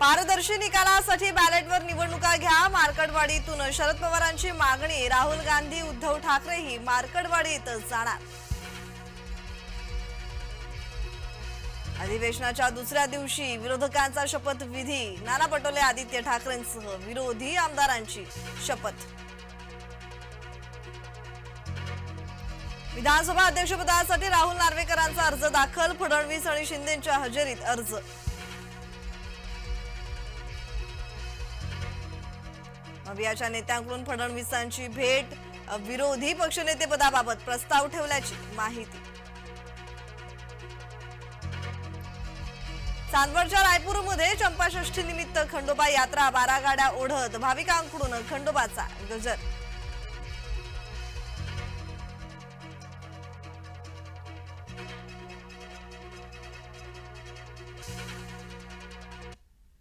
पारदर्शी निकालासाठी बॅलेटवर निवडणुका घ्या। मार्कडवाडीतून शरद पवारांची मागणी। राहुल गांधी उद्धव ठाकरेही मार्कडवाडीत जाणार। अधिवेशनाच्या दुसऱ्या दिवशी विरोधकांचा शपथविधी। नाना पटोले आदित्य ठाकरेंसह विरोधी आमदारांची शपथ। विधानसभा अध्यक्षपदासाठी राहुल नार्वेकरांचा अर्ज दाखल। फडणवीस आणि शिंदेंच्या हजेरीत अर्ज। मवियाच्या नेत्यांकडून फडणवीसांची भेट। विरोधी पक्षनेतेपदाबाबत प्रस्ताव ठेवल्याची माहिती। चांदवडच्या रायपूरमध्ये चंपाषष्ठी निमित्त खंडोबा यात्रा। 12 गाड्या ओढत भाविकांकडून खंडोबाचा गजर।